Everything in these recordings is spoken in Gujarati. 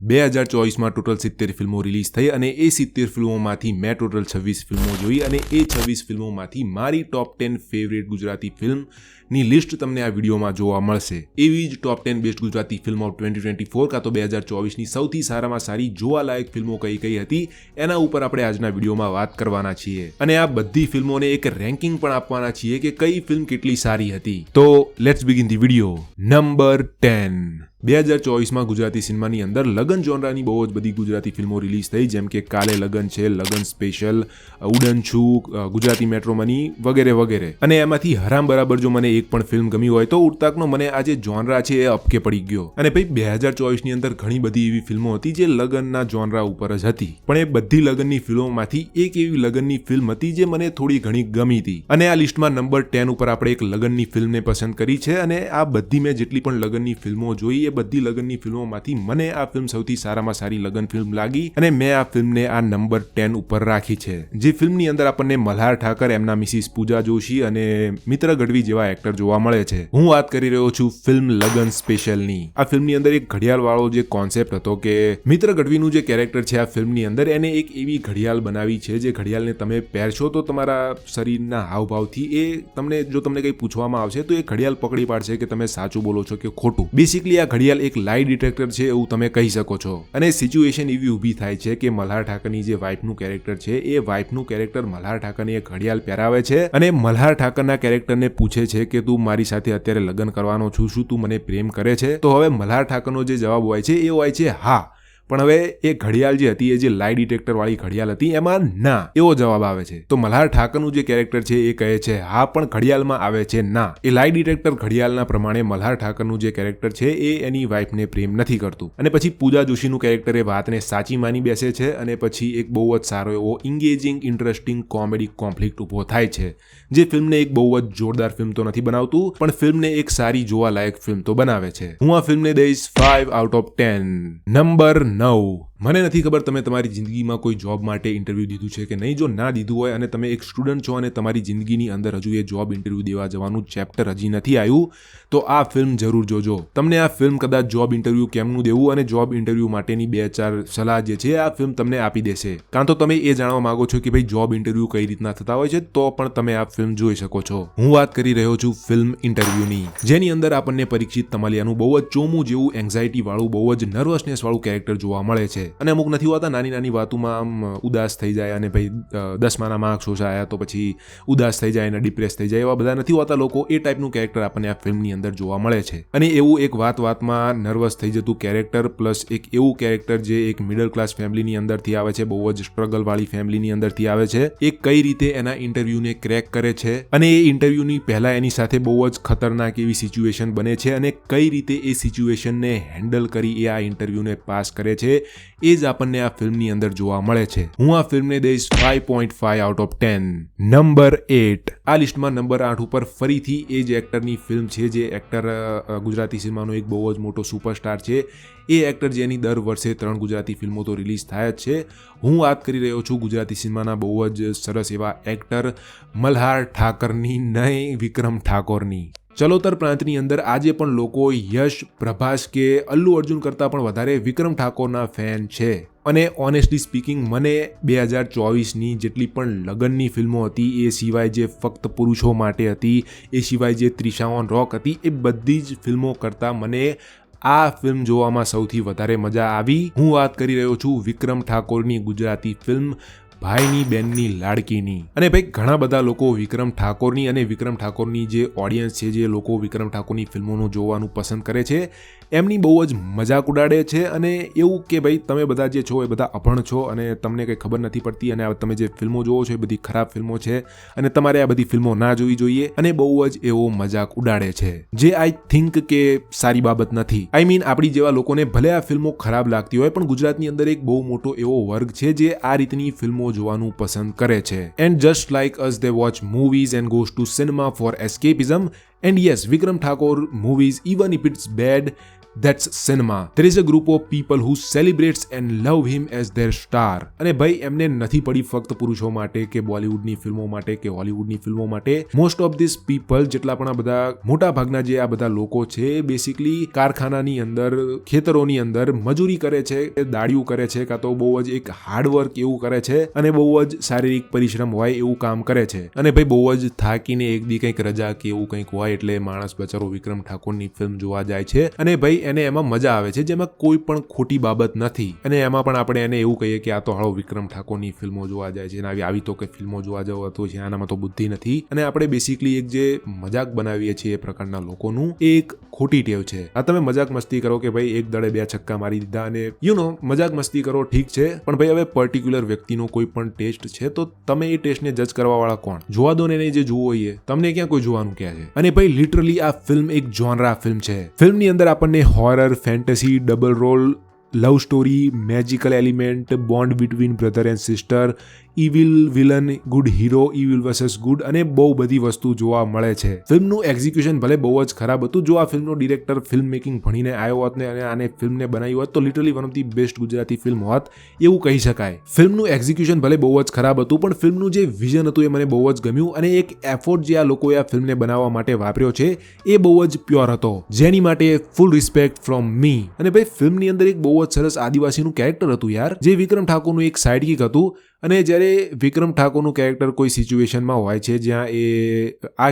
2024માં ટોટલ 70 ફિલ્મો રિલીઝ થઈ અને એ 70 ફિલ્મોમાંથી મેં ટોટલ 26 ફિલ્મો જોઈ અને એ 26 ફિલ્મોમાંથી મારી ટોપ 10 ફેવરેટ ગુજરાતી ફિલ્મની લિસ્ટ તમને આ વિડીયોમાં જોવા મળશે. એવી જ ટોપ 10 બેસ્ટ ગુજરાતી ફિલ્મ ઓફ 2024 કાં તો 2024ની સૌથી સારામાં સારી જોવાલાયક ફિલ્મો કઈ કઈ હતી એના ઉપર આપણે આજના વિડીયોમાં વાત કરવાના છીએ અને આ બધી ફિલ્મોને એક રેન્કિંગ પણ આપવાના છીએ કે કઈ ફિલ્મ કેટલી સારી હતી. તો let's begin the video. Number 10. 2024માં ગુજરાતી સિનેમાની અંદર લગન જોનરાની બહુ જ બધી ગુજરાતી ફિલ્મો રિલીઝ થઈ, જેમ કે કાલે લગન છે, લગન સ્પેશિયલ, ઉડન છું, ગુજરાતી મેટ્રોમની વગેરે વગેરે. અને એમાંથી હરામ બરાબર જો મને એક પણ ફિલ્મ ગમી હોય તો ઉડતાકનો મને આ જે જોનરા છે એ અપકે પડી ગયો. અને ભાઈ 2024ની અંદર ઘણી બધી એવી ફિલ્મો હતી જે લગનના જોનરા ઉપર જ હતી, પણ એ બધી લગનની ફિલ્મોમાંથી એક એવી લગનની ફિલ્મ હતી જે મને થોડી ઘણી ગમી હતી અને આ લિસ્ટમાં નંબર 10 ઉપર આપણે એક લગનની ફિલ્મને પસંદ કરી છે. અને આ બધી મેં જેટલી પણ લગનની ફિલ્મો જોઈ એ બધી લગનની ફિલ્મોમાંથી મને આ ફિલ્મ સૌથી સારામાં સારી લગન ફિલ્મ લાગી અને મેં આ ફિલ્મને આ નંબર 10 ઉપર રાખી છે. જે ફિલ્મની અંદર આપણને મલ્હાર ઠાકર, એમના મિસિસ પૂજા જોશી અને મિત્ર ગઢવી જેવા એક્ટર જોવા મળે છે. હું વાત કરી રહ્યો છું ફિલ્મ લગન સ્પેશિયલની. આ ફિલ્મની અંદર એક ઘડિયાળ વાળો જે કોન્સેપ્ટ હતો કે મિત્ર ગઢવીનું જે કેરેક્ટર છે આ ફિલ્મની અંદર, એને એક એવી ઘડિયાળ બનાવી છે જે ઘડિયાળને તમે પહેરશો તો તમારા શરીરના હાવભાવથી એ તમને જો તમને કંઈ પૂછવામાં આવશે તો એ ઘડિયાળ પકડી પાડશે કે તમે સાચું બોલો છો કે ખોટું. બેસિકલી આ ઘડિયાળ એક લાઈ ડિટેક્ટર છે એવું તમે કહી શકો છો. અને સિચ્યુએશન એવી ઊભી થાય છે કે મલ્હાર ઠાકરની જે વાઇફનું કેરેક્ટર છે એ વાઇફનું કેરેક્ટર મલ્હાર ઠાકરને એક ઘડિયાળ પહેરાવે છે અને મલ્હાર ઠાકરના કેરેક્ટરને પૂછે છે કે તું મારી સાથે અત્યારે લગ્ન કરવાનો છું, શું તું મને પ્રેમ કરે છે? તો હવે મલ્હાર ઠાકરનો જે જવાબ હોય છે એ હોય છે હા. પણ હવે એ ઘડિયાળ જે હતી એ જે લાઈ ડિટેક્ટર વાળી ઘડિયાળ હતી એમાં ના એવો જવાબ આવે છે. તો મલ્હાર ઠાકરનું જે કેરેક્ટર છે એ કહે છે હા, પણ ઘડિયાળમાં આવે છે ના. એ લાઈ ડિટેક્ટર ઘડિયાળના પ્રમાણે મલ્હાર ઠાકરનું જે કેરેક્ટર છે એ એની વાઇફને પ્રેમ નથી કરતું. અને પછી પૂજા જોશીનું કેરેક્ટર એ વાતને સાચી માની બેસે છે અને પછી એક બહુ જ સારો એવો ઇંગેજિંગ, ઇન્ટરેસ્ટિંગ કોમેડી કોન્ફ્લિક્ટ ઊભો થાય છે, જે ફિલ્મને એક બહુ જ જોરદાર ફિલ્મ તો નથી બનાવતું પણ ફિલ્મને એક સારી જોવાલાયક ફિલ્મ તો બનાવે છે. હું આ ફિલ્મને દઈશ 5 આઉટ ઓફ 10. નંબર 9. મને નથી ખબર તમે તમારી જિંદગીમાં કોઈ જોબ માટે ઇન્ટરવ્યૂ દીધું છે કે નહીં. જો ના દીધું હોય અને તમે એક સ્ટુડન્ટ છો અને તમારી જિંદગીની અંદર હજુ એ જોબ ઇન્ટરવ્યૂ દેવા જવાનું ચેપ્ટર હજી નથી આવ્યું તો આ ફિલ્મ જરૂર જોજો. તમને આ ફિલ્મ કદાચ જોબ ઇન્ટરવ્યૂ કેમનું દેવું અને જોબ ઇન્ટરવ્યૂ માટેની 2-4 સલાહ જે છે આ ફિલ્મ તમને આપી દેશે. કાં તો તમે એ જાણવા માંગો છો કે ભાઈ જોબ ઇન્ટરવ્યૂ કઈ રીતના થતા હોય છે તો પણ તમે આ ફિલ્મ જોઈ શકો છો. હું વાત કરી રહ્યો છું ફિલ્મ ઇન્ટરવ્યૂની, જેની અંદર આપણને પરીક્ષિત તમાલિયાનું બહુ જ ચોમું જેવું એન્ઝાયટી વાળું, બહુ જ નર્વસનેસ વાળું કેરેક્ટર જોવા મળે છે. અને અમુક નથી હોતા નાની નાની વાતોમાં આમ ઉદાસ થઈ જાય અને ભાઈ 10માના માર્ક્સ ઓછા આવ્યા તો પછી ઉદાસ થઈ જાય અને ડિપ્રેસ થઈ જાય, એવા બધા નથી હોતા લોકો. એ ટાઈપનું કેરેક્ટર આપણને આ ફિલ્મની અંદર જોવા મળે છે. અને એવું એક વાતમાં નર્વસ થઈ જતું કેરેક્ટર પ્લસ એક એવું કેરેક્ટર જે એક મિડલ ક્લાસ ફેમિલીની અંદરથી આવે છે, બહુ જ સ્ટ્રગલ વાળી ફેમિલીની અંદરથી આવે છે, એ કઈ રીતે એના ઇન્ટરવ્યૂને ક્રેક કરે છે અને એ ઇન્ટરવ્યૂની પહેલા એની સાથે બહુ જ ખતરનાક એવી સિચ્યુએશન બને છે અને કઈ રીતે એ સિચ્યુએશનને હેન્ડલ કરી એ આ ઇન્ટરવ્યૂને પાસ કરે છે એ જ આપણને આ ફિલ્મની અંદર જોવા મળે છે. હું આ ફિલ્મને દઈશ 5.5 આઉટ ઓફ 10. નંબર 8. આ લિસ્ટમાં નંબર 8 ઉપર ફરીથી એ જ એક્ટરની ફિલ્મ છે, જે એક્ટર ગુજરાતી સિનેમાનો એક બહુ જ મોટો સુપરસ્ટાર છે. એ એક્ટર જેની દર વર્ષે 3 ગુજરાતી ફિલ્મો તો રિલીઝ થાય જ છે. હું વાત કરી રહ્યો છું ગુજરાતી સિનેમાના બહુ જ સરસ એવા એક્ટર મલ્હાર ઠાકરની નહીં, વિક્રમ ઠાકોરની. ચલોતર પ્રાંતની અંદર આજે પણ લોકો યશ, પ્રભાસ કે અલ્લુ અર્જુન કરતાં પણ વધારે વિક્રમ ઠાકોરના ફેન છે. અને ઓનેસ્ટલી સ્પીકિંગ મને 2024ની જેટલી પણ લગનની ફિલ્મો હતી, એ સિવાય જે ફક્ત પુરુષો માટે હતી, એ સિવાય જે ત્રિશા ઓન રોક હતી, એ બધી જ ફિલ્મો કરતાં મને આ ફિલ્મ જોવામાં સૌથી વધારે મજા આવી. હું વાત કરી રહ્યો છું વિક્રમ ઠાકોરની ગુજરાતી ફિલ્મ ભાઈની બેનની લાડકીની. અને ભાઈ ઘણા બધા લોકો વિક્રમ ઠાકોરની અને વિક્રમ ઠાકોરની જે ઓડિયન્સ છે, જે લોકો વિક્રમ ઠાકોરની ફિલ્મોનું જોવાનું પસંદ કરે છે, એમની બહુ જ મજાક ઉડાડે છે અને એવું કે ભાઈ તમે બધા જે છો એ બધા અભણ છો અને તમને કંઈ ખબર નથી પડતી અને તમે જે ફિલ્મો જોવો છો એ બધી ખરાબ ફિલ્મો છે અને તમારે આ બધી ફિલ્મો ના જોવી જોઈએ અને બહુ જ એવો મજાક ઉડાડે છે, જે આઈ થિંક કે સારી બાબત નથી. આઈ મીન આપણી જેવા લોકોને ભલે આ ફિલ્મો ખરાબ લાગતી હોય પણ ગુજરાતની અંદર એક બહુ મોટો એવો વર્ગ છે જે આ રીતની ફિલ્મો જોવાનું પસંદ કરે છે. And just like us they watch movies and goes to cinema for escapism. And yes, Vikram Thakor movies, even if it's bad, That's cinema. There is a group of people who celebrates and love him as their star. અને ભાઈ એમને નથી પડી ફક્ત પુરુષો માટે કે બોલિવૂડની ફિલ્મો માટે કે હોલિવૂડની ફિલ્મો માટે. મોસ્ટ ઓફ ધીસ પીપલ, જેટલા પણ આ બધા મોટા ભાગના જે આ બધા લોકો છે, બેસિકલી કારખાનાની અંદર, ખેતરોની અંદર મજૂરી કરે છે, દાડિયું કરે છે, કાં તો બહુ જ એક હાર્ડવર્ક એવું કરે છે અને બહુ જ શારીરિક પરિશ્રમ હોય એવું કામ કરે છે. અને ભાઈ બહુ જ થાકીને એક દી કંઈક રજા કે એવું કંઈક હોય એટલે માણસ બચારો વિક્રમ ઠાકોરની ફિલ્મ જોવા જાય છે અને ભાઈ એને એમાં મજા આવે છે, જેમાં કોઈ પણ ખોટી બાબત નથી. અને એમાં પણ આપણે એને એવું કહીએ કે આ તો હાલો વિક્રમ ઠાકોરની ફિલ્મો જોવા જાય છે, આવી તો કે ફિલ્મો જોવા જવો હતો છે, આનામાં તો બુદ્ધિ નથી. અને આપણે બેસિકલી એક જે મજાક બનાવીએ છીએ એ પ્રકારના લોકોનું એક ખોટી ટેવ છે. આ તમે મજાક મસ્તી કરો કે ભાઈ એક દડે 2 છક્કા મારી દીધા અને મજાક મસ્તી કરો, ઠીક છે, પણ ભાઈ હવે પર્ટિક્યુલર વ્યક્તિનો કોઈ પણ ટેસ્ટ છે તો તમે એ ટેસ્ટને જજ કરવા વાળા કોણ? જોવા દો ને, જે જોવો હોય તમને ક્યાં કોઈ જોવાનું કહે છે. અને ભાઈ લિટરલી આ ફિલ્મ એક જોનરા ફિલ્મ છે. ફિલ્મની અંદર આપણને horror, fantasy, double role, love story, magical element, bond between brother and sister, evil villain, good hero, evil versus good અને બહુ બધી વસ્તુ જોવા મળે છે. ફિલ્મનું એક્ઝિક્યુશન ભલે બહુ જ ખરાબ હતું. જો આ ફિલ્મનો ડિરેક્ટર ફિલ્મ મેકિંગ ભણીને આવ્યો હોત ને અને આને ફિલ્મને બનાવી હોત તો literally one of the best Gujarati film હોત એવું કહી શકાય. ફિલ્મનું એક્ઝિક્યુશન ભલે બહુ જ ખરાબ હતું, પણ ફિલ્મનું જે વિઝન હતું એ મને બહુ જ ગમ્યું અને એક એફોર્ટ જે આ લોકોએ આ ફિલ્મને બનાવવા માટે વાપર્યો છે એ બહુ જ પ્યોર હતો, જેની માટે ફૂલ રિસ્પેક્ટ ફ્રોમ મી. અને ભાઈ ફિલ્મની અંદર એક બહુ જ સરસ આદિવાસીનું કેરેક્ટર હતું યાર, જે વિક્રમ ઠાકોરનું એક સાઇડકિક હતું. અને જ્યારે વિક્રમ ઠાકોરનું કેરેક્ટર કોઈ સિચ્યુએશનમાં હોય છે જ્યાં આ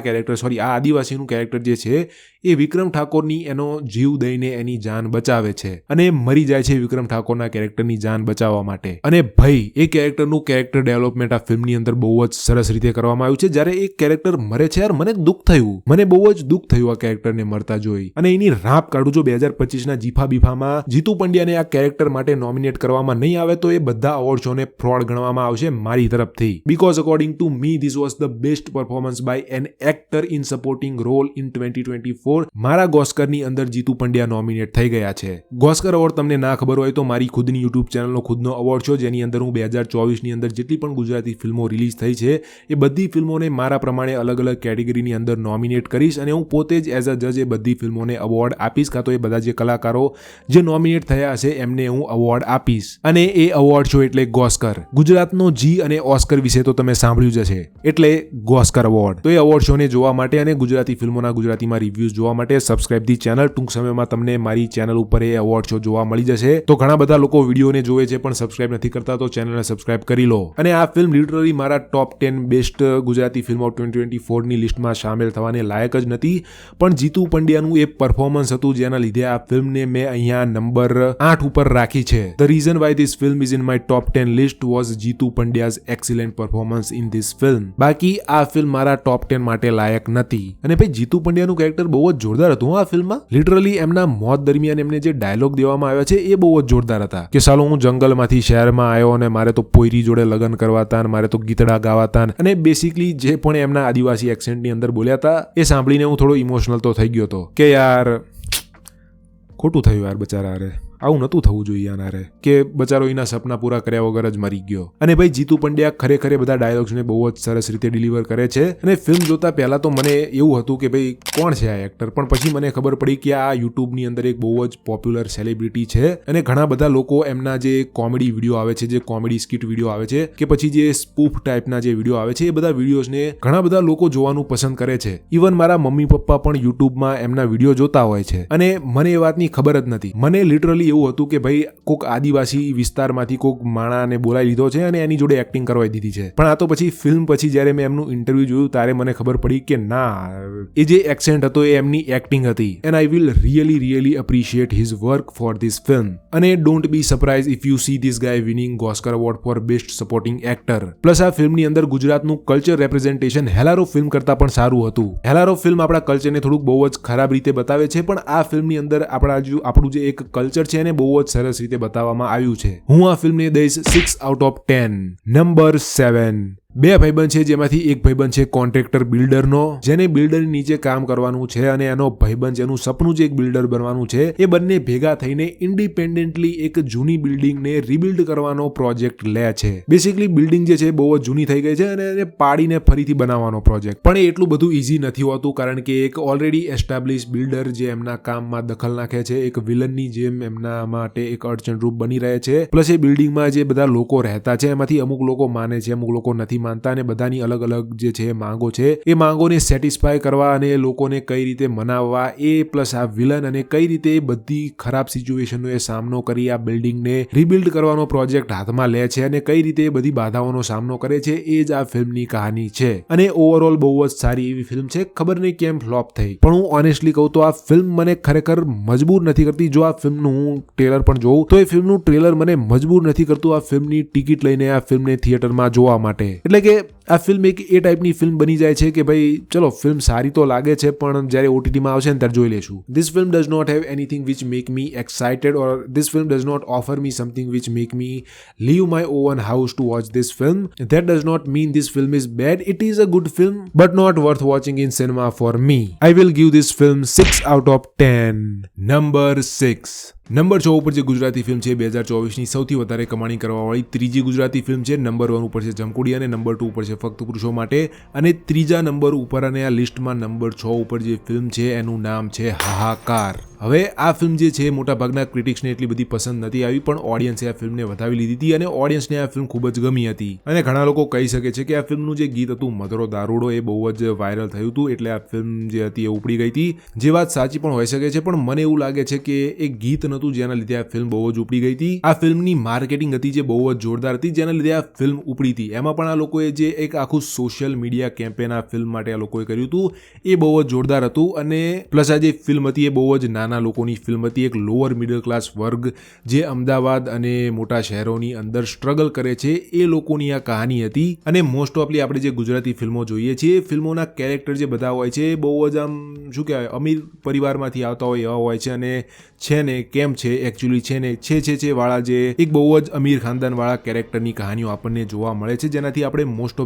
આદિવાસીનું કેરેક્ટર જે છે એ વિક્રમ ઠાકોરની એનો જીવ દઈને એની જાન બચાવે છે અને મરી જાય છે વિક્રમ ઠાકોરના કેરેક્ટરની જાન બચાવવા માટે. અને ભાઈ એ કેરેક્ટરનું કેરેક્ટર ડેવલપમેન્ટ આ ફિલ્મની અંદર બહુ જ સરસ રીતે કરવામાં આવ્યું છે. જ્યારે એક કેરેક્ટર મરે છે યાર, મને દુઃખ થયું, મને બહુ જ દુઃખ થયું આ કેરેક્ટરને મરતા જોઈ. અને એની રાપ કાઢું, જો 2025ના જીફા બીફામાં જીતુ પંડ્યાને આ કેરેક્ટર માટે નોમિનેટ કરવામાં નહીં આવે તો એ બધા અવોર્ડ શોને ફ્રોડ ગણવામાં આવશે મારી તરફથી. Because according to me this was the best performance by an actor in supporting role in 2024. મારા ગોસ્કરની અંદર જીતુ પંડ્યા નોમિનેટ થઈ ગયા છે. ગોસ્કર એવોર્ડ તમને ના ખબર હોય તો મારી ખુદની યુટ્યુબ ચેનલનો ખુદનો અવોર્ડ છે, જેની અંદર હું 2024ની અંદર જેટલી પણ ગુજરાતી ફિલ્મો રિલીઝ થઈ છે એ બધી ફિલ્મોને મારા પ્રમાણે અલગ અલગ કેટેગરીની અંદર નોમિનેટ કરીશ અને હું પોતે જ એઝ અ જજ એ બધી ફિલ્મોને અવોર્ડ આપીશ, કાં તો એ બધા જે કલાકારો જે નોમિનેટ થયા હશે એમને હું અવોર્ડ આપીશ. અને એ અવોર્ડ શો એટલે ગોસ્કર. ગુજરાતનો જી અને ઓસ્કર વિશે તો તમે સાંભળ્યું જ હશે, એટલે ગોસ્કર અવોર્ડ. તો એ અવોર્ડ શોને જોવા માટે અને ગુજરાતી ફિલ્મોના ગુજરાતીમાં રિવ્યુઝ જોવા માટે સબસ્ક્રાઇબ ધી ચેનલ. ટૂંક સમયમાં તમને મારી ચેનલ ઉપર એ અવોર્ડ શો જોવા મળી જશે. તો ઘણા બધા લોકો વિડીયોને જોવે છે પણ સબસ્ક્રાઇબ નથી કરતા, તો ચેનલને સબસ્ક્રાઇબ કરી લો. અને આ ફિલ્મ લિટરલી મારા ટોપ 10 બેસ્ટ ગુજરાતી ફિલ્મો 2024ની લિસ્ટમાં સામેલ થવાને લાયક જ નથી, પણ જીતુ પંડ્યાનું એ પરફોર્મન્સ હતું જેના લીધે આ ફિલ્મને મેં અહીંયા નંબર 8 ઉપર રાખી છે. The reason why this film is in my top 10 list was Jitu Pandya's excellent performance in this film. બાકી આ ફિલ્મ મારા ટોપ 10 માટે લાયક નથી. અને ભાઈ જીતુ પંડ્યાનું કેરેક્ટર બહુ જ જોરદાર હતું આ ફિલ્મમાં. લિટરલી એમના મોત દરમિયાન એમને જે ડાયલોગ દેવામાં આવ્યા છે એ બહુ જ જોરદાર હતા કે સાલો હું જંગલમાંથી શહેરમાં આવ્યો અને મારે તો પોયરી જોડે લગ્ન કરવાતા અને મારે તો ગીતડા ગાવાતા. અને બેસિકલી જે પણ એમના આદિવાસી એક્સેન્ટની અંદર બોલ્યા હતા એ સાંભળીને હું થોડો ઇમોશનલ તો થઈ ગયો હતો કે યાર ખોટું થયું યાર, બચારા રે આવું નતું થવું જોઈએ આનારે, કે બચારો એના સપના પૂરા કર્યા વગર જ મરી ગયો. અને ભાઈ જીતુ પંડ્યા ખરેખર બધા ડાયલોગ્સને બહુ જ સરસ રીતે ડિલિવર કરે છે. અને ફિલ્મ જોતા પહેલા તો મને એવું હતું કે ભાઈ કોણ છે આ એક્ટર, પણ પછી મને ખબર પડી કે આ યુટ્યુબની અંદર એક બહુ જ પોપ્યુલર સેલિબ્રિટી છે અને ઘણા બધા લોકો એમના જે કોમેડી વિડીયો આવે છે, જે કોમેડી સ્કિટ વિડીયો આવે છે કે પછી જે સ્પૂફ ટાઈપના જે વિડીયો આવે છે, એ બધા વિડીયોઝને ઘણા બધા લોકો જોવાનું પસંદ કરે છે. ઇવન મારા મમ્મી પપ્પા પણ યુટ્યુબમાં એમના વિડીયો જોતા હોય છે અને મને એ વાતની ખબર જ નથી. મને લિટરલી એવું હતું કે ભાઈ કોક આદિવાસી વિસ્તારમાંથી કોક માણાને બોલાવી લીધો છે અને એની જોડે એક્ટિંગ કરવાઈ દીધી છે. પણ આ તો પછી ફિલ્મ પછી જ્યારે મેં એમનું ઇન્ટરવ્યુ જોયું ત્યારે મને ખબર પડી કે ના, એ જે એક્સેન્ટ હતો એ એમની એક્ટિંગ હતી. And I will really appreciate his work for this film. અને don't be surprise if you see this guy winning Oscar award for best supporting actor. Plus આ ફિલ્મની અંદર ગુજરાતનું કલ્ચર રેપ્રેઝન્ટેશન હેલારો ફિલ્મ કરતા પણ સારું હતું. હેલારો ફિલ્મ આપણા કલ્ચરને થોડુંક બહુ જ ખરાબ રીતે બતાવે છે, પણ આ ફિલ્મની અંદર આપણું જે એક કલ્ચર છે એને બહુ જ સરસ રીતે બતાવવામાં આવ્યું છે. હું આ ફિલ્મને દઈશ 6 out of 10. નંબર 7 બે ભાઈબંધ છે, જેમાંથી એક ભાઈબંધ છે કોન્ટ્રાક્ટર બિલ્ડરનો, જેને બિલ્ડરની નીચે કામ કરવાનું છે, અને એનો ભાઈબંધ જેનું સપનું છે એક બિલ્ડર બનવાનું છે, એ બંને ભેગા થઈને ઇન્ડિપેન્ડન્ટલી એક જૂની બિલ્ડિંગને રિબિલ્ડ કરવાનો પ્રોજેક્ટ લે છે. બેસિકલી બિલ્ડિંગ જે છે બહુ જ જૂની થઈ ગઈ છે અને એને પાડીને ફરીથી બનાવવાનો પ્રોજેક્ટ. પણ એ એટલું બધું ઈઝી નથી હોતું, કારણ કે એક ઓલરેડી એસ્ટાબ્લિશ બિલ્ડર જે એમના કામમાં દખલ નાખે છે, એક વિલનની જેમ એમના માટે એક અડચણરૂપ બની રહે છે. પ્લસ એ બિલ્ડિંગમાં જે બધા લોકો રહેતા છે એમાંથી અમુક લોકો માને છે, અમુક લોકો નથી માનતા, અને બધાની અલગ અલગ જે છે માંગો છે, એ માંગોને સેટિસ્ફાય કરવા અને એ લોકોને કઈ રીતે મનાવવા, એ પ્લસ આ વિલન અને કઈ રીતે બધી ખરાબ સિચ્યુએશનનો એ સામનો કરી આ બિલ્ડિંગને રિબિલ્ડ કરવાનો પ્રોજેક્ટ હાથમાં લે છે, અને કઈ રીતે બધી બાધાઓનો સામનો કરે છે, એ જ આ ફિલ્મની કહાની છે. અને ઓવરઓલ બહુ જ સારી એવી ફિલ્મ છે. ખબર નહીં કેમ ફ્લોપ થઈ, પણ હું ઓનેસ્ટલી કહું તો આ ફિલ્મ મને ખરેખર મજબૂર નથી કરતી. જો આ ફિલ્મનું હું ટ્રેલર પણ જોઉં તો એ ફિલ્મનું ટ્રેલર મને મજબૂર નથી કરતું આ ફિલ્મની ટિકિટ લઈને આ ફિલ્મને થિયેટરમાં જોવા માટે. એટલે કે આ ફિલ્મ એક એ ટાઈપની ફિલ્મ બની જાય છે કે ભાઈ ચલો ફિલ્મ સારી તો લાગે છે, પણ જ્યારે OTTમાં આવશે ને ત્યારે જોઈ લેશું. This film does not have anything which make me excited, or this film does not offer me something which make me leave my own house to watch this film. That does not mean this film is bad. It is a good film, but not worth watching in cinema for me. I will give this film 6 out of 10. Number 6. Number 6 ઉપર જે ગુજરાતી ફિલ્મ છે 2024ની સૌથી વધારે કમાણી કરવાવાળી ત્રીજી ગુજરાતી ફિલ્મ છે. નંબર 1 ઉપર છે જમકુડી અને નંબર 2 ઉપર છે ફક્ત પુરુષો માટે, અને ત્રીજા નંબર ઉપર અને આ લિસ્ટમાં નંબર 6 ઉપર જે ફિલ્મ છે એનું નામ છે હાહાકાર. હવે આ ફિલ્મ જે છે મોટાભાગના ક્રિટિક્સને એટલી બધી પસંદ નથી આવી, પણ ઓડિયન્સે આ ફિલ્મને વધાવી લીધી હતી અને ઓડિયન્સને આ ફિલ્મ ખૂબ જ ગમી હતી. અને ઘણા લોકો કહી શકે છે કે આ ફિલ્મનું જે ગીત હતું મધરો દારૂડો એ બહુ જ વાયરલ થયું હતું, એટલે આ ફિલ્મ જે હતી એ ઉપડી ગઈ હતી. જે વાત સાચી પણ હોઈ શકે છે, પણ મને એવું લાગે છે કે એ ગીત નહોતું જેના લીધે આ ફિલ્મ બહુ જ ઉપડી ગઈ હતી. આ ફિલ્મની માર્કેટિંગ હતી જે બહુ જ જોરદાર હતી, જેના લીધે આ ફિલ્મ ઉપડી હતી. એમાં પણ આ લોકોએ જે એક આખું સોશિયલ મીડિયા કેમ્પેન આ ફિલ્મ માટે આ લોકોએ કર્યું હતું એ બહુ જ જોરદાર હતું. અને પ્લસ આ જે ફિલ્મ હતી એ બહુ જ નાના લોકોની ફિલ્મ હતી. એક લોઅર મિડલ ક્લાસ વર્ગ જે અમદાવાદ અને મોટા શહેરોની અંદર સ્ટ્રગલ કરે છે એ લોકોની આ કહાની હતી. અને મોસ્ટ ઓફલી આપણે જે ગુજરાતી ફિલ્મો જોઈએ છીએ, ફિલ્મોના કેરેક્ટર જે બધા હોય છે એ બહુ જ આમ શું કહેવાય અમીર પરિવારમાંથી આવતા હોય એવા હોય છે, અને છે ને કેમ છે એકચ્યુઅલી છે ને છે વાળા જે એક બહુ જ અમીર ખાનદાન વાળા કેરેક્ટરની કહાનીઓ આપણને જોવા મળે છે, જેનાથી આપણે most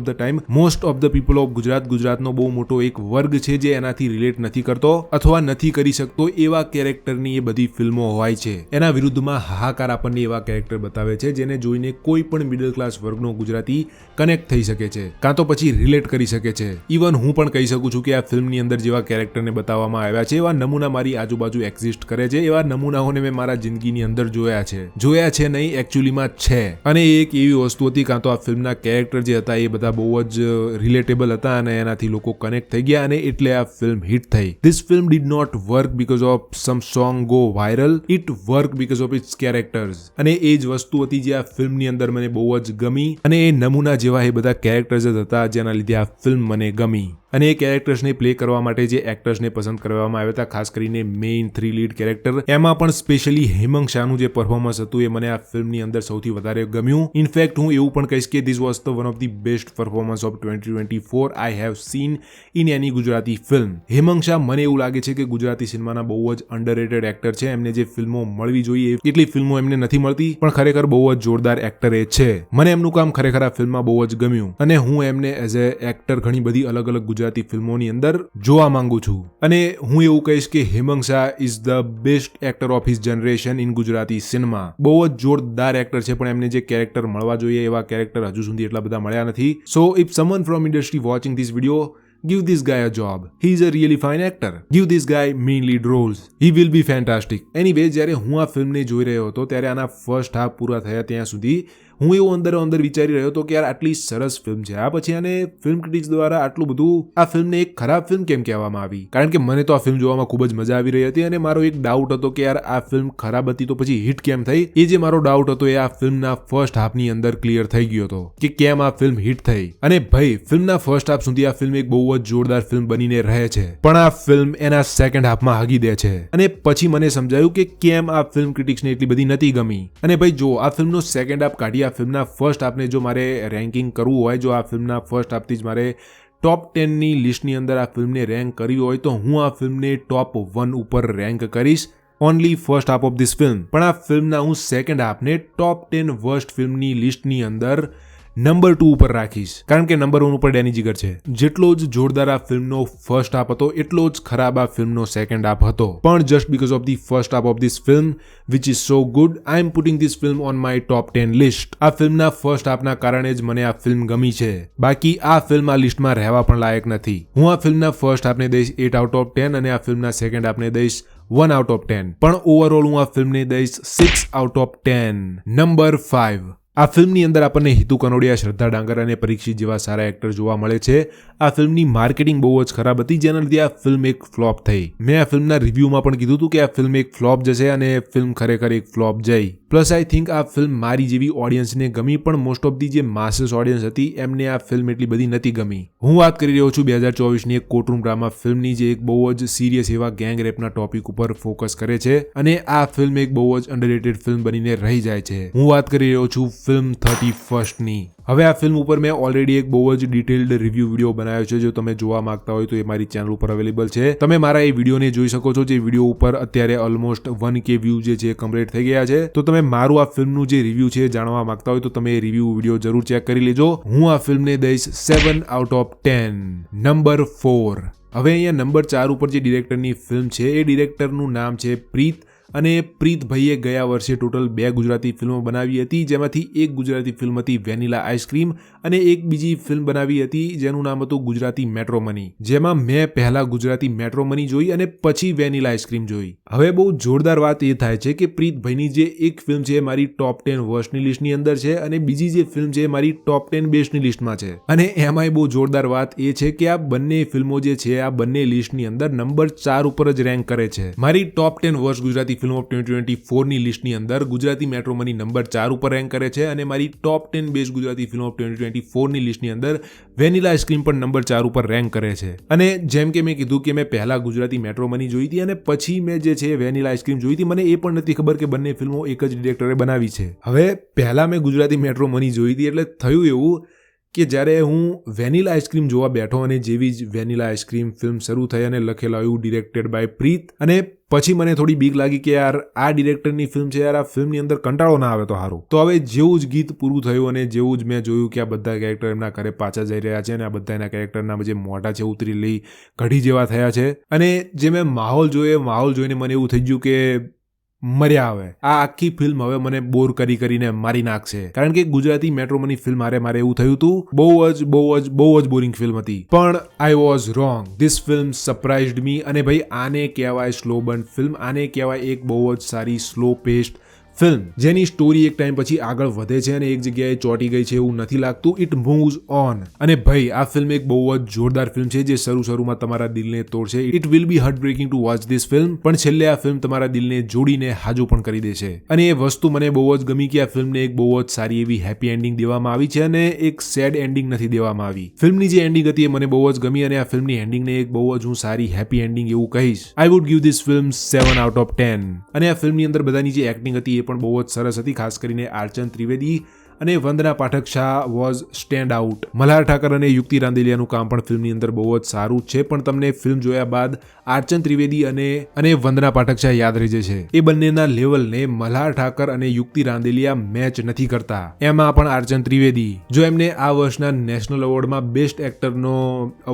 of the people of ગુજરાતનો બહુ મોટો એક વર્ગ છે જે એનાથી રિલેટ નથી કરતો અથવા નથી કરી શકતો એવા કેરેક્ટરની એ બધી ફિલ્મો હોય છે. એના વિરુદ્ધમાં હાહાકાર આપણને એવા કેરેક્ટર બતાવે છે જેને જોઈને કોઈ પણ મિડલ ક્લાસ વર્ગનો ગુજરાતી કનેક્ટ થઈ શકે છે, કાં તો પછી રિલેટ કરી શકે છે. ઇવન હું પણ કહી શકું છું કે આ ફિલ્મની અંદર જેવા કેરેક્ટરને બતાવવામાં આવ્યા છે એવા નમૂના મારી આજુબાજુ એક્ઝિસ્ટ કરે છે. એવા નમૂનાઓને મેં મારા જિંદગીની અંદર જોયા છે નહીં એકચ્યુઅલીમાં છે. અને એ એક એવી વસ્તુ હતી, કાં તો આ ફિલ્મના કેરેક્ટર જે હતા એ બધા બહુ જ રિલેટેબલ હતા અને એનાથી લોકો કનેક્ટ થઈ ગયા, અને એટલે આ ફિલ્મ હિટ થઈ. This film did not work because of some song go viral, it work because of its characters. અને એ જ વસ્તુ હતી જે આ ફિલ્મની અંદર મને બહુ જ ગમી, અને એ નમૂના જેવા એ બધા કેરેક્ટર્સ જ હતા જેના લીધે આ ફિલ્મ મને ગમી. અને એ કેરેક્ટર્સને પ્લે કરવા માટે જે એક્ટર્સને પસંદ કરવામાં આવ્યા હતા, ખાસ કરીને મેઇન 3 લીડ કેરેક્ટર, એમાં પણ સ્પેશિયલી હેમંગ શાહનું જે પરફોર્મન્સ હતું એ મને આ ફિલ્મની અંદર સૌથી વધારે ગમ્યું. ઇનફેક્ટ હું એવું પણ કહીશ કે this was the one of the best performance of 2024 I have seen in any Gujarati film. Hemang Shah મને એવું લાગે છે કે ગુજરાતી સિનેમાના બહુ જ અંડરરેટેડ એક્ટર છે. એમને જે ફિલ્મો મળવી જોઈએ એટલી ફિલ્મો એમને નથી મળતી, પણ ખરેખર બહુ જ જોરદાર એક્ટર એ છે. મને એમનું કામ ખરેખર આ ફિલ્મમાં બહુ જ ગમ્યું, અને હું એમને એઝ એ એક્ટર ઘણી બધી અલગ અલગ ગુજરાતી ફિલ્મોની અંદર જોવા માંગુ છું. અને હું એવું કહીશ કે Hemang Shah is the best actor of his generation in Gujarati cinema. બહુ જ જોરદાર એક્ટર છે, પણ એમને જે કેરેક્ટર મળવા જોઈએ એવા કેરેક્ટર હજુ સુધી એટલા બધા મળ્યા નથી. સો if someone from industry watching this video, give this guy a job. He is a really fine actor. Give this guy main lead roles. He will be fantastic. Anyway, જ્યારે હું આ ફિલ્મને જોઈ રહ્યો હતો ત્યારે આના ફર્સ્ટ હાફ પૂરા થયા ત્યાં સુધી હું એવું અંદર વિચારી રહ્યો હતો કે યાર આટલી સરસ ફિલ્મ છે, આ પછી આને ફિલ્મ ક્રિટિક્સ દ્વારા આટલું બધું આ ફિલ્મને એક ખરાબ ફિલ્મ કેમ કહેવામાં આવી? કારણ કે મને તો આ ફિલ્મ જોવામાં ખૂબ જ મજા આવી રહી હતી, અને મારો એક ડાઉટ હતો કે યાર આ ફિલ્મ ખરાબ હતી તો પછી હિટ કેમ થઈ? એ જે મારો ડાઉટ હતો એ આ ફિલ્મના ફર્સ્ટ હાફની અંદર ક્લિયર થઈ ગયો હતો કે કેમ આ ફિલ્મ હિટ થઈ. અને ભાઈ ફિલ્મના ફર્સ્ટ હાફ સુધી આ ફિલ્મ એક બહુ જ જોરદાર ફિલ્મ બનીને રહે છે, પણ આ ફિલ્મ એના સેકન્ડ હાફમાં હાગી દે છે. અને પછી મને સમજાયું કે કેમ આ ફિલ્મ ક્રિટિક્સને એટલી બધી નથી ગમી. અને ભાઈ જો આ ફિલ્મનો સેકન્ડ હાફ કાઢી આ ફિલ્મના ફર્સ્ટ હાફને જો મારે રેન્કિંગ કરવું હોય, જો આ ફિલ્મના ફર્સ્ટ હાફથી જ મારે ટોપ 10ની લિસ્ટની અંદર આ ફિલ્મને રેન્ક કરવી હોય, તો હું આ ફિલ્મને ટોપ 1 ઉપર રેન્ક કરીશ. Only first half of this film. પણ આ ફિલ્મના હું સેકન્ડ હાફને ટોપ 10 વર્સ્ટ ફિલ્મની લિસ્ટની અંદર નંબર 2 ઉપર રાખીશ, કારણ કે નંબર 1 ઉપર ડેની જીગર છે. જેટલો જ જોરદાર આ ફિલ્મનો ફર્સ્ટ હાફ હતો એટલો જ ખરાબ આ ફિલ્મનો સેકન્ડ હાફ હતો. પણ just because of the first half of this film which is so good, I am putting this film on my top 10 list. આ ફિલ્મના ફર્સ્ટ હાફના કારણે જ મને આ ફિલ્મ ગમી છે. બાકી આ ફિલ્મ આ લિસ્ટમાં રહેવા પણ લાયક નથી. હું આ ફિલ્મના ફર્સ્ટ હાફને દઈશ 8 આઉટ ઓફ 10 અને આ ફિલ્મના સેકન્ડ હાફને દઈશ 1 આઉટ ઓફ 10. પણ ઓવરઓલ હું આ ફિલ્મને દઈશ 6 આઉટ ઓફ 10. નંબર 5. આ ફિલ્મની અંદર આપણને હિતુ કનોડિયા, શ્રદ્ધા ડાંગર અને પરીક્ષિત જેવા સારા એક્ટર જોવા મળે છે. આ ફિલ્મની માર્કેટિંગ બહુ જ ખરાબ હતી, જેના લીધે આ ફિલ્મ એક ફ્લોપ થઈ. મેં આ ફિલ્મના રિવ્યૂમાં પણ કીધું હતું કે આ ફિલ્મ એક ફ્લોપ જશે અને ફિલ્મ ખરેખર એક ફ્લોપ જઈ. પ્લસ આઈ થિંક આ ફિલ્મ મારી જેવી ઓડિયન્સને ગમી, પણ મોસ્ટ ઓફ ધી જે માસીસ ઓડિયન્સ હતી એમને આ ફિલ્મ એટલી બધી નથી ગમી. હું વાત કરી રહ્યો છું 2024ની એક કોર્ટરૂમ ડ્રામા ફિલ્મની, જે એક બહુ જ સિરિયસ એવા ગેંગ રેપના ટોપિક ઉપર ફોકસ કરે છે અને આ ફિલ્મ એક બહુ જ અંડરરેટેડ ફિલ્મ બનીને રહી જાય છે. હું વાત કરી રહ્યો છું ફિલ્મ 31st ની. હવે આ ફિલ્મ ઉપર મેં ઓલરેડી એક બહુ જ ડિટેલ્ડ રિવ્યૂ વિડીયો બનાવ્યો છે. જો તમે જોવા માંગતા હોય તો એ મારી ચેનલ ઉપર અવેલેબલ છે. તમે મારા એ વિડીયોને જોઈ શકો છો. જે વિડીયો ઉપર અત્યારે ઓલમોસ્ટ 1K વ્યૂ જે છે કમ્પ્લીટ થઈ ગયા છે. તો તમે મારું આ ફિલ્મનું જે રિવ્યૂ છે જાણવા માંગતા હોય તો તમે એ રિવ્યૂ વિડીયો જરૂર ચેક કરી લેજો. હું આ ફિલ્મને દઈશ 7 આઉટ ઓફ 10. નંબર 4. હવે અહીંયા નંબર 4 ઉપર જે ડિરેક્ટરની ફિલ્મ છે એ ડિરેક્ટરનું નામ છે પ્રીત. અને પ્રીતભાઈએ ગયા વર્ષે ટોટલ 2 ગુજરાતી ફિલ્મો બનાવી હતી, જેમાંથી એક ગુજરાતી ફિલ્મ હતી વેનીલા આઈસ્ક્રીમ અને એક બીજી ફિલ્મ બનાવી હતી જેનું નામ હતું ગુજરાતી મેટ્રો મની, જેમાં મેં પહેલા ગુજરાતી મેટ્રો મની જોઈ અને પછી વેનીલા આઈસ્ક્રીમ જોઈ. હવે બહુ જોરદાર વાત એ થાય છે કે પ્રીતભાઈની જે એક ફિલ્મ છે મારી ટોપ 10 વર્સ્ટની લિસ્ટની અંદર છે અને બીજી જે ફિલ્મ છે મારી ટોપ 10 બેસ્ટની લિસ્ટમાં છે. અને એમાંય બહુ જોરદાર વાત એ છે કે આ બંને ફિલ્મો જે છે આ બંને લિસ્ટની અંદર નંબર 4 ઉપર જ રેન્ક કરે છે. મારી ટોપ 10 વર્સ્ટ ગુજરાતી ફિલ્મ ઓફ 2024ની લિસ્ટની અંદર ગુજરાતી મેટ્રો મની નંબર 4 ઉપર રેન્ક કરે છે અને મારી ટોપ 10 બેસ્ટ ગુજરાતી ફિલ્મ ઓફ 2024ની લિસ્ટની અંદર વેનીલા આઈસ્ક્રીમ પણ નંબર 4 ઉપર રેન્ક કરે છે. અને જેમ કે મેં કીધું કે મેં પહેલા ગુજરાતી મેટ્રો મની જોઈ હતી અને પછી મેં જે છે વેનીલા આઈસ્ક્રીમ જોઈ હતી. મને એ પણ નથી ખબર કે બંને ફિલ્મો એક જ ડિરેક્ટરે બનાવી છે. હવે પહેલા મેં ગુજરાતી મેટ્રો મની જોઈ હતી એટલે થયું એવું કે જ્યારે હું વેનીલા આઈસ્ક્રીમ જોવા બેઠો અને જેવી જ વેનીલા આઈસ્ક્રીમ ફિલ્મ શરૂ થઈ અને લખેલું આવ્યું ડિરેક્ટેડ બાય પ્રીત, અને પછી મને થોડી બીક લાગી કે યાર આ ડિરેક્ટરની ફિલ્મ છે, યાર આ ફિલ્મની અંદર કંટાળો ના આવે તો સારું. તો હવે જેવું જ ગીત પૂરું થયું અને જેવું જ મેં જોયું કે આ બધા કેરેક્ટર એમના ઘરે પાછા જઈ રહ્યા છે અને આ બધા એના કેરેક્ટરના જે મોઢા છે ઉતરી લઈ કઢી જેવા થયા છે, અને જે મેં માહોલ જોઈને મને એવું થઈ ગયું કે મર્યા હવે આ આખી ફિલ્મ હવે મને બોર કરીને મારી નાખશે. કારણ કે ગુજરાતી મેટ્રો મની ફિલ્મ મારે એવું થયું હતું. બહુ જ બોરિંગ ફિલ્મ હતી. પણ I was wrong. This film surprised me. અને ભાઈ આને કહેવાય સ્લો બર્ન ફિલ્મ. આને કહેવાય એક બહુ જ સારી સ્લો પેસ્ડ ફિલ્મ જેની સ્ટોરી એક ટાઈમ પછી આગળ વધે છે અને એક જગ્યાએ ચોંટી ગઈ છે એવું નથી લાગતું. It moves on. અને ભાઈ આ ફિલ્મ એક બહુ જ જોરદાર ફિલ્મ છે જે શરૂમાં તમારા દિલને તોડશે. It will be heart breaking to watch this film, પણ છેલ્લે આ ફિલ્મ તમારા દિલને જોડીને હાજુ પણ કરી દેશે. અને એ વસ્તુ મને બહુ જ ગમી કે આ ફિલ્મને એક બહુ જ સારી એવી હેપી એન્ડિંગ દેવામાં આવી છે અને એક સેડ એન્ડિંગ નથી દેવામાં આવી. ફિલ્મની જે એન્ડિંગ હતી એ મને બહુ જ ગમી અને આ ફિલ્મની એન્ડિંગને એક બહુ જ હું સારી હેપી એન્ડિંગ એવું કહીશ. I would give this film 7 out of 10. અને આ ફિલ્મની અંદર બધાની જે એક્ટિંગ હતી એ પણ બહુ જ સરસ હતી. ખાસ કરીને આર્ચન ત્રિવેદી અને Vandana Pathak Shah was stand out. Malhar Thakar અને યુક્તિ રાંદેલિયાનું કામ પણ ફિલ્મની અંદર બહુ જ સારું છે, પણ તમને ફિલ્મ જોયા બાદ આર્ચન ત્રિવેદી અને વંદના પાઠક શાહ યાદ રહી જશે. એ બંનેના લેવલને મલ્હાર ઠાકર અને યુક્તિ રાંદેલિયા મેચ નથી કરતા. એમાં પણ આર્ચન ત્રિવેદી, જો એમને આ વર્ષના નેશનલ એવોર્ડમાં બેસ્ટ એક્ટરનો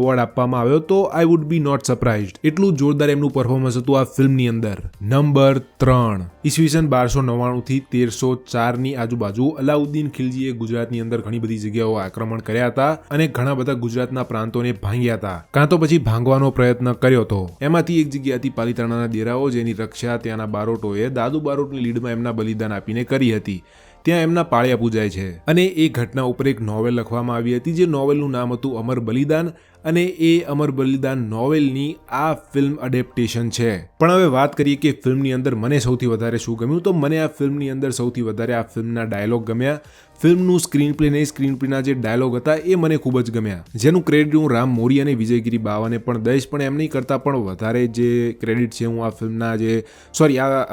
એવોર્ડ આપવામાં આવ્યો તો I would be not surprised. એટલું જોરદાર એમનું પરફોર્મન્સ હતું આ ફિલ્મની અંદર. નંબર 3. ઈસવીસન 1299 થી 1304 ની આજુબાજુ અલાઉદ્દીન ખિલજીએ ગુજરાતની અંદર ઘણી બધી જગ્યાઓ આક્રમણ કર્યા હતા અને ઘણા બધા ગુજરાતના પ્રાંતોને ભાંગ્યા હતા, કાં તો પછી ભાંગવાનો પ્રયત્ન કર્યો હતો. એમાંથી એક જગ્યા હતી પાલીતાણાના ડેરાઓ, જેની રક્ષા ત્યાંના બારોટોએ દાદુ બારોટની લીડમાં એમના બલિદાન આપીને કરી હતી. ત્યાં એમના પાળિયા પૂજાય છે અને એ ઘટના ઉપર એક નોવેલ લખવામાં આવી હતી, જે નોવેલનું નામ હતું અમર બલિદાન. અને એ અમર બલિદાન નોવેલની આ ફિલ્મ અડેપ્ટેશન છે. પણ હવે વાત કરીએ કે ફિલ્મની અંદર મને સૌથી વધારે શું ગમ્યું, તો મને આ ફિલ્મની અંદર સૌથી વધારે આ ફિલ્મના ડાયલોગ ગમ્યા. ફિલ્મનું સ્ક્રીન પ્લે નહીં, સ્ક્રીન પ્લેના જે ડાયલોગ હતા એ મને ખૂબ જ ગમ્યા, જેનું ક્રેડિટ હું રામ મોરી અને વિજયગીરી બાવાને પણ દઈશ. પણ એમ નહીં કરતાં પણ વધારે જે ક્રેડિટ છે હું આ ફિલ્મના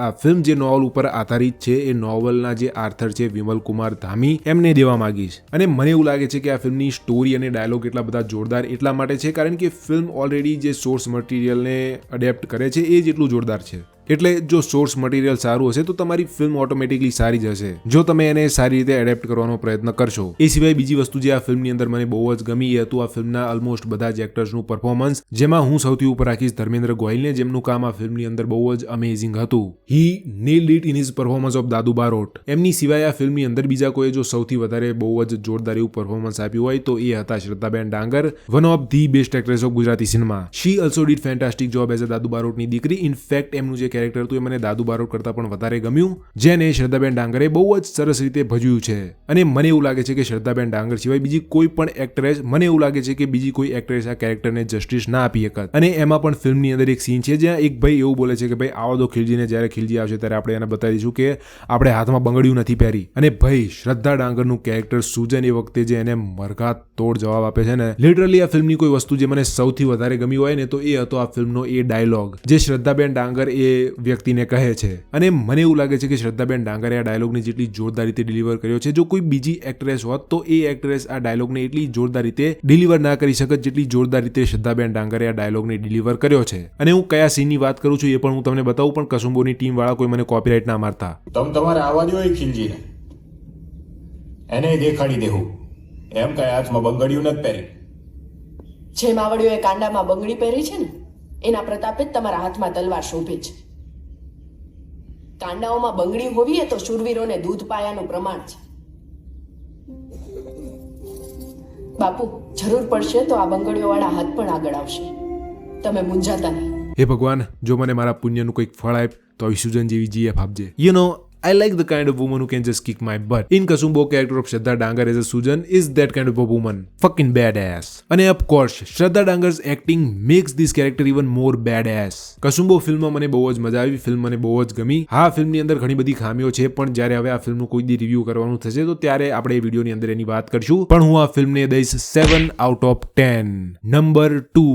આ ફિલ્મ જે નોવેલ ઉપર આધારિત છે એ નોવેલના જે આર્થર છે વિમલ કુમાર ધામી એમને દેવા માંગીશ. અને મને એવું લાગે છે કે આ ફિલ્મની સ્ટોરી અને ડાયલોગ એટલા બધા જોરદાર એટલા માટે છે કારણ કે ફિલ્મ ઓલરેડી જે સોર્સ મટીરિયલને અડેપ્ટ કરે છે એ જેટલું જોરદાર છે. એટલે જો સોર્સ મટીરિયલ સારું હશે તો તમારી ફિલ્મ ઓટોમેટિકલી સારી જ હશે જો તમે એને સારી રીતે એડેપ્ટ કરવાનો પ્રયત્ન કરશો. એ સિવાય બીજી વસ્તુ જે આ ફિલ્મની અંદર મને બહુ જ ગમી એ હતું આ ફિલ્મના ઓલમોસ્ટ બધા જ એક્ટર્સનું પરફોર્મન્સ, જેમાં હું સૌથી ઉપર રાખીશ ધર્મેન્દ્ર ગોહિલને, જેમનું કામ આ ફિલ્મની અંદર બહુ જ અમેઝિંગ હતું. He nailed it in his performance of Dadu Barot. એમની સિવાય આ ફિલ્મની અંદર બીજા કોઈ જો સૌથી વધારે બહુ જ જોરદાર એવું પરફોર્મન્સ આપ્યું હોય તો એ હતા Shraddhaben Dangar, one of the best actress of Gujarati cinema. She also did fantastic job as a Dadu બારોટની દીકરી. ઇનફેક્ટ એમનું જે કેરેક્ટર હતું એ મને દાદુ બારોટ કરતા પણ વધારે ગમ્યું, જેને શ્રદ્ધાબેન ડાંગરે બહુ જ સરસ રીતે ભજવ્યું છે. અને મને એવું લાગે છે કે શ્રદ્ધાબેન ડાંગર સિવાય બીજી કોઈ પણ એક્ટ્રેસ આ કેરેક્ટરને જસ્ટિસ ના આપી શકત. અને એમાં પણ ફિલ્મની અંદર એક સીન છે જ્યાં એક ભાઈ એવું બોલે છે કે ભાઈ આવો દો ખીલજીને, જ્યારે ખીલજી આવશે ત્યારે આપણે એને બતાવી દઈશું કે આપણે હાથમાં બંગડીયું નથી પહેરી. અને ભાઈ શ્રદ્ધા ડાંગરનું કેરેક્ટર સુજન એ વખતે જે એને મરઘા તોડ જવાબ આપે છે ને, લિટરલી આ ફિલ્મની કોઈ વસ્તુ જે મને સૌથી વધારે ગમી હોય ને તો એ હતો આ ફિલ્મનો એ ડાયલોગ જે શ્રદ્ધાબેન ડાંગર એ વ્યક્તિને કહે છે. અને મને એવું લાગે છે કે શ્રદ્ધાબેન ડાંગરે આ ડાયલોગને જેટલી જોરદાર રીતે ડિલિવર કર્યો છે, જો કોઈ બીજી એક્ટ્રેસ હોત તો એ એક્ટ્રેસ આ ડાયલોગને એટલી જોરદાર રીતે ડિલિવર ના કરી શકત જેટલી જોરદાર રીતે શ્રદ્ધાબેન ડાંગરે આ ડાયલોગને ડિલિવર કર્યો છે. અને હું કયા સીનની વાત કરું છું એ પણ હું તમને બતાવું, પણ કસુંબોની ટીમ વાળા કોઈ મને કોપીરાઇટ ના મારતા. તમારે આવા જોઈએ ખીલજીને, એને દેખાડી દેવું એમ કઈ હાથમાં બંગડીયું નથી પહેરી. જે માવડીઓએ કાંડામાં બંગડી પહેરી છે ને એના પ્રતાપે જ તમારા હાથમાં તલવાર શોભે છે. કાંડાઓમાં બંગડી હોવી એ તો શૂરવીરોને દૂધ પાયાનું પ્રમાણ છે. બાપુ, જરૂર પડશે તો આ બંગડીઓ વાળા હાથ પણ આગળ આવશે, તમે મૂંઝાતા નહીં. હે ભગવાન, જો મને મારા પુણ્યનું કંઈક ફળ આપ તો આવી સુજન જેવી જીએફ આપજે. You know, I like the kind of woman who can just kick my butt. In Kasumbo, character of Shraddha Dangar as a Sujan is that kind of a woman. Fucking badass. And of course, Shraddha Dangar's acting makes this character even more badass. Kasumbo ફિલ્મમાં મને બહુ જ મજા આવી, ફિલ્મ મને બહુ જ ગમી. હા, ફિલ્મની અંદર ઘણી બધી ખામીઓ છે, પણ જ્યારે હવે આ ફિલ્મનું કોઈ દી રિવ્યુ કરવાનું થશે તો ત્યારે આપણે એ વિડીયોની અંદર એની વાત કરશું. પણ હું આ ફિલ્મને દઈશ 7 out of 10. નંબર 2.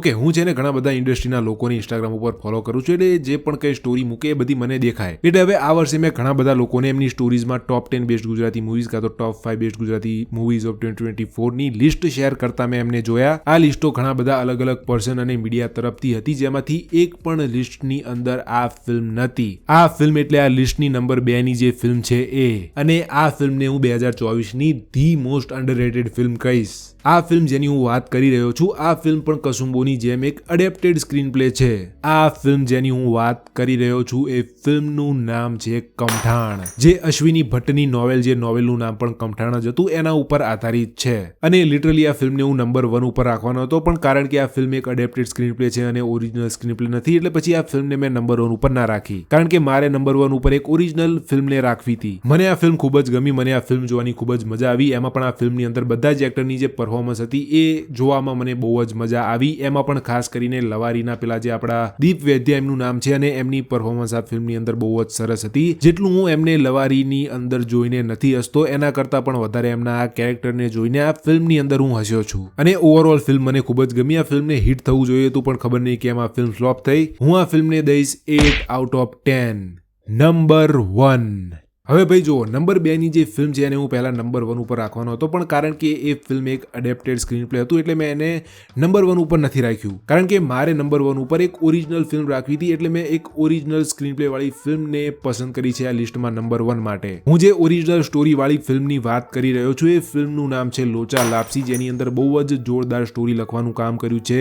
ઓકે, હું છે ને ઘણા બધા ઇન્ડસ્ટ્રીના લોકોને ઇન્સ્ટાગ્રામ ઉપર ફોલો કરું છું, એટલે જે પણ કઈ સ્ટોરી મૂકે એ બધી મને દેખાય. એટલે હવે આ વર્ષે મેં ઘણા બધા લોકોને એમની સ્ટોરીઝમાં ટોપ 10 બેસ્ટ ગુજરાતી મૂવીઝ કાં તો ટોપ 5 બેસ્ટ ગુજરાતી મૂવીઝ ઓફ 2024 ની લિસ્ટ શેર કરતા મેં એમને જોયા. આ લિસ્ટો ઘણા બધા અલગ અલગ પર્સન અને મીડિયા તરફથી હતી, જેમાંથી એક પણ લિસ્ટની અંદર આ ફિલ્મ નથી. આ ફિલ્મ એટલે આ લિસ્ટની નંબર 2 ની જે ફિલ્મ છે એ. અને આ ફિલ્મને હું 2024 ની ધી મોસ્ટ અંડરરેટેડ ફિલ્મ કહીશ. આ ફિલ્મ જેની હું વાત કરી રહ્યો છું, આ ફિલ્મ પણ કસુંબોની જેમ એક એડેપ્ટેડ સ્ક્રીન પ્લે છે. આ ફિલ્મ જેની હું વાત કરી રહ્યો છું એ ફિલ્મનું નામ છે કમઠાણ, જે અશ્વિની ભટ્ટની નોવેલ, જે નોવેલનું નામ પણ કમઠાણ જ હતું, એના ઉપર આધારિત છે. અને લિટરલી આ ફિલ્મને હું નંબર 1 ઉપર રાખવાનો હતો, પણ કારણ કે આ ફિલ્મ એક એડેપ્ટેડ સ્ક્રીન પ્લે છે અને ઓરિજિનલ સ્ક્રીન પ્લે નથી, એટલે પછી આ ફિલ્મને મેં નંબર 1 ઉપર ના રાખી, કારણ કે મારે નંબર 1 ઉપર એક ઓરિજિનલ ફિલ્મને રાખવી હતી. મને આ ફિલ્મ ખૂબ જ ગમી, મને આ ફિલ્મ જોવાની ખૂબ જ મજા આવી. એમાં પણ આ ફિલ્મની અંદર બધા જ એક્ટરની જે પરફોર્મન્સ હતી એ જોવામાં મને બહુ જ મજા આવી. એમાં પણ ખાસ કરીને લવારીના પેલા જે આપણા દીપ વૈદ્ય એમનું નામ છે, અને એમની પરફોર્મન્સ આ ફિલ્મની અંદર બહુ જ સરસ હતી. જેટલું હું એમને લવારીની અંદર જોઈને નથી હસતો, એના કરતાં પણ વધારે એમના આ કેરેક્ટરને જોઈને આ ફિલ્મની અંદર હું હસ્યો છું. અને ઓવરઓલ ફિલ્મ મને ખૂબ જ ગમી. આ ફિલ્મને હિટ થવું જોઈએ હતું, પણ ખબર નહીં કેમ આ ફિલ્મ ફ્લોપ થઈ. હું આ ફિલ્મને દઈશ 8 out of 10. નંબર 1. હવે ભાઈ જુઓ, નંબર 2 ની જે ફિલ્મ છે એને હું પહેલા નંબર 1 ઉપર રાખવાનો હતો, પણ કારણ કે એ ફિલ્મ એક એડેપ્ટેડ સ્ક્રીન પ્લે હતું એટલે મેં એને નંબર 1 ઉપર નથી રાખ્યું, કારણ કે મારે નંબર 1 ઉપર એક ઓરિજિનલ ફિલ્મ રાખવી હતી. એટલે મેં એક ઓરિજિનલ સ્ક્રીન પ્લે વાળી ફિલ્મને પસંદ કરી છે આ લિસ્ટમાં નંબર 1 માટે. હું જે ઓરિજિનલ સ્ટોરી વાળી ફિલ્મની વાત કરી રહ્યો છું એ ફિલ્મનું નામ છે લોચા લાપસી, જેની અંદર બહુ જ જોરદાર સ્ટોરી લખવાનું કામ કર્યું છે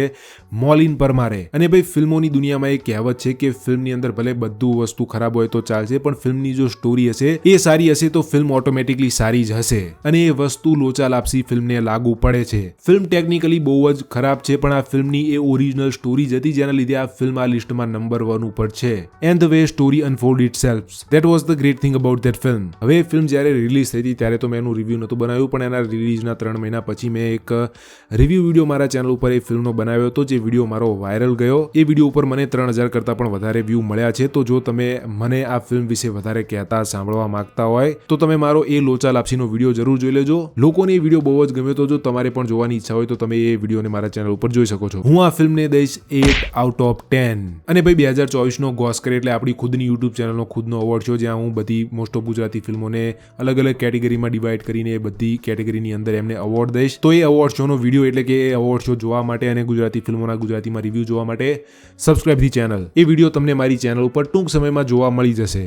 મોલિન પરમારે. અને ભાઈ ફિલ્મોની દુનિયામાં એક કહેવત છે કે ફિલ્મની અંદર ભલે બધું વસ્તુ ખરાબ હોય તો ચાલશે, પણ ફિલ્મની જો સ્ટોરી હશે એ સારી હશે તો ફિલ્મ ઓટોમેટિકલી સારી જ હશે. અને એ વસ્તુ લોચા લાપસી ફિલ્મને લાગુ પડે છે. ફિલ્મ ટેકનિકલી બહુ જ ખરાબ છે, પણ આ ફિલ્મની એ ઓરિજિનલ સ્ટોરી જ હતી જેના લીધે આ ફિલ્મ આ લિસ્ટમાં નંબર 1 ઉપર છે. And the way story unfold itself, that was the great thing about that film. હવે ફિલ્મ જ્યારે રિલીઝ થઈ હતી ત્યારે તો મેં એનું રિવ્યુ નહોતું બનાવ્યું, પણ એના રિલીઝના 3 મહિના પછી મેં એક રિવ્યુ વિડીયો મારા ચેનલ ઉપર એ ફિલ્મનો બનાવ્યો હતો, જે વિડીયો મારો વાયરલ ગયો. એ વિડીયો ઉપર મને 3000 કરતાં પણ વધારે વ્યૂ મળ્યા છે. તો જો તમે મને આ ફિલ્મ વિશે વધારે કહેતા સાંભળવા જોવા માંગતા હોય તો તમે મારો એ લોચા લાપસીનો વિડીયો જરૂર જોઈ લેજો. લોકોને એ વિડીયો બહુ જ ગમ્યો, તો જો તમારે પણ જોવાની ઈચ્છા હોય તો તમે એ વિડીયોને મારા ચેનલ ઉપર જોઈ શકો છો. હું આ ફિલ્મને દઈશ 8 આઉટ ઓફ 10. અને ભાઈ 2024નો ગોસ્કર એટલે આપણી ખુદની યુટ્યુબ ચેનલનો ખુદનો અવોર્ડ શો, જ્યાં હું બધી મોસ્ટ ઓફ ગુજરાતી ફિલ્મોને અલગ અલગ કેટેગરીમાં ડિવાઈડ કરીને એ બધી કેટેગરીની અંદર એમને અવોર્ડ દઈશ. તો એ અવોર્ડ શોનો વિડીયો એટલે કે એ અવોર્ડ શો જોવા માટે અને ગુજરાતી ફિલ્મોના ગુજરાતીમાં રિવ્યૂ જોવા માટે subscribe the channel. A video તમને મારી ચેનલ ઉપર ટૂંક સમયમાં જોવા મળી જશે.